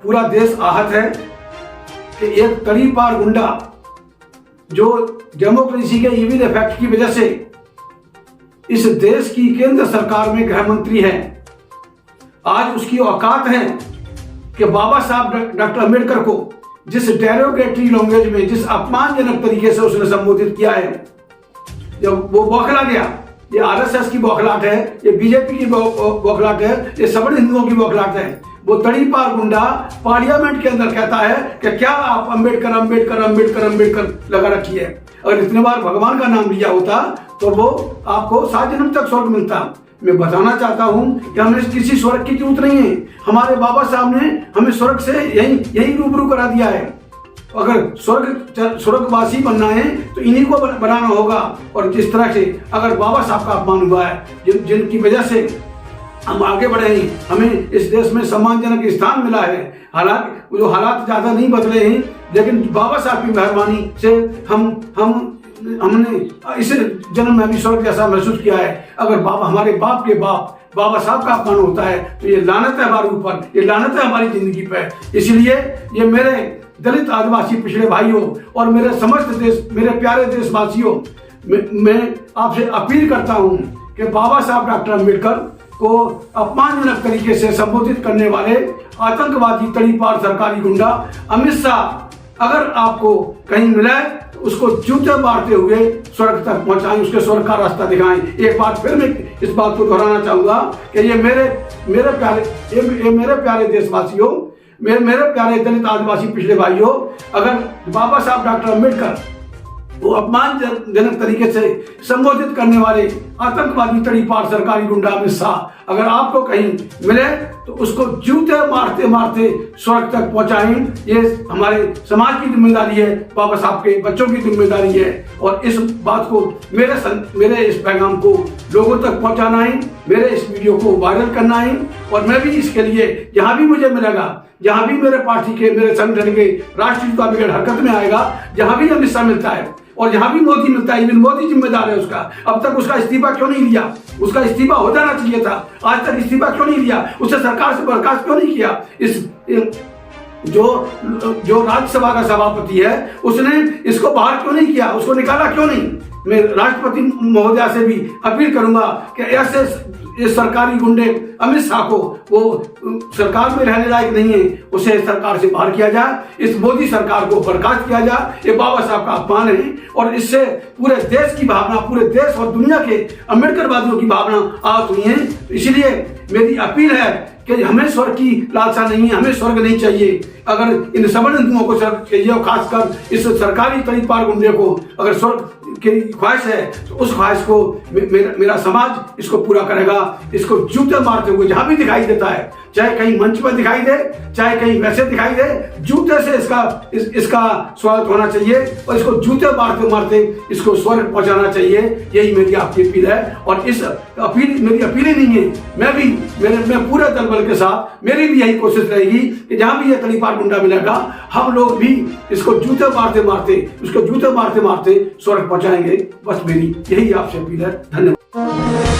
पूरा देश आहत है कि एक तड़ीपार गुंडा जो डेमोक्रेसी के इविल इफेक्ट की वजह से इस देश की केंद्र सरकार में गृह मंत्री है, आज उसकी औकात है कि बाबा साहब डॉक्टर अम्बेडकर को जिस डेरोगेटरी लैंग्वेज में, जिस अपमानजनक तरीके से उसने संबोधित किया है, जब वो बौखला गया। ये आरएसएस की बौखलाहट है, ये बीजेपी की बौखलाहट है, ये सवर्ण हिंदुओं की बौखलाहट है। वो तड़ीपार गुंडा पार्लियामेंट के अंदर कहता है कि क्या आप अम्बेडकर अम्बेडकर अम्बेडकर अम्बेडकर लगा रखी है। अगर इतने बार भगवान का नाम लिया होता तो वो आपको 7 जन्म तक स्वर्ग मिलता। मैं बताना चाहता हूं कि हमें किसी स्वर्ग की जरूरत नहीं है। हमारे बाबा साहब ने हमें स्वर्ग से यही रूबरू करा दिया है। अगर स्वर्गवासी बनना है तो इन्हीं को बनाना होगा। और जिस तरह से अगर बाबा साहब का अपमान हुआ है, जिनकी वजह से हम आगे बढ़े हैं, हमें इस देश में सम्मानजनक स्थान मिला है। हालांकि जो हालात ज्यादा नहीं बदले हैं, लेकिन बाबा साहब की मेहरबानी से हमने इस जन्म में भी स्वर्ग जैसा महसूस किया है। अगर हमारे बाप के बाप बाबा साहब का अपमान होता है तो ये लानत है हमारे ऊपर, ये लानत है हमारी जिंदगी पे। इसलिए ये मेरे दलित आदिवासी पिछड़े भाइयों और मेरे समस्त देश, मेरे प्यारे देशवासियों, मैं आपसे अपील करता हूं कि बाबा साहब डॉक्टर अम्बेडकर को अपमानजनक तरीके से संबोधित करने वाले आतंकवादी तड़ीपार सरकारी गुंडा अमित शाह अगर आपको कहीं मिले तो उसको जूते मारते हुए स्वर्ग तक पहुंचाएं, उसके स्वर्ग का रास्ता दिखाएं। एक बार फिर मैं इस बात को दोहराना चाहूंगा कि ये मेरे प्यारे देशवासियों, मेरे प्यारे दलित आदिवासी पिछड़े भाइयों, अगर बाबा साहब डॉक्टर अम्बेडकर वो अपमानजनक तरीके से संबोधित करने वाले आतंकवादी तड़ीपार सरकारी गुंडा अमित शाह अगर आपको कहीं मिले तो उसको जूते मारते मारते स्वर्ग तक पहुंचाएं। ये हमारे समाज की जिम्मेदारी है, बाबा साहब के बच्चों की जिम्मेदारी है। और इस बात को मेरे इस पैगाम को लोगों तक पहुंचाना है, मेरे इस वीडियो को वायरल करना है। और मैं भी इसके लिए जहां भी मुझे मिलेगा, जहां भी मेरे पार्टी के, मेरे संगठन के राष्ट्रीय युवा ब्रिगेड हरकत में आएगा, जहां भी अमित शाह मिलता है और जहां भी मोदी मिलता है, इवन मोदी जिम्मेदार है उसका। अब तक उसका इस्तीफा क्यों नहीं लिया? उसका इस्तीफा हो जाना चाहिए था। आज तक इस्तीफा क्यों नहीं लिया? उसे सरकार से बर्खास्त क्यों नहीं किया? जो राज्यसभा का सभापति है उसने इसको बाहर क्यों नहीं किया? उसको निकाला क्यों नहीं? मैं राष्ट्रपति महोदया से भी अपील करूंगा कि ऐसे इस सरकारी गुंडे अमित शाह को, वो सरकार में रहने लायक नहीं है, उसे सरकार से बाहर किया जाए, इस मोदी सरकार को बर्खास्त किया जाए। ये बाबा साहब का अपमान है और इससे पूरे देश की भावना, पूरे देश और दुनिया के अम्बेडकरवादियों की भावना आहत हुई है। इसलिए मेरी अपील है कि हमें स्वर्ग की लालसा नहीं है, हमें स्वर्ग नहीं चाहिए। अगर इन सवर्ण हिंदुओं को स्वर्ग चाहिए और खासकर इस सरकारी तड़ीपार गुंडे को अगर स्वर्ग की ख्वाहिश है तो उस ख्वाहिश को मेरा समाज इसको पूरा करेगा। इसको जूते मारते हुए जहां भी दिखाई देता है, चाहे कहीं मंच पर दिखाई दे, चाहे कहीं वैसे दिखाई दे, जूते से इसका स्वागत होना चाहिए और इसको जूते मारते मारते इसको स्वर्ग पहुंचाना चाहिए। यही मेरी आपकी अपील है। और इस अपील मेरी अपील ही नहीं है, मैं पूरे दल बल के साथ मेरी भी यही कोशिश रहेगी कि जहां भी ये तड़ीपार गुंडा मिलेगा, हम लोग भी इसको जूते मारते मारते स्वर्ग पहुंचाएंगे। बस मेरी यही आपसे अपील है। धन्यवाद।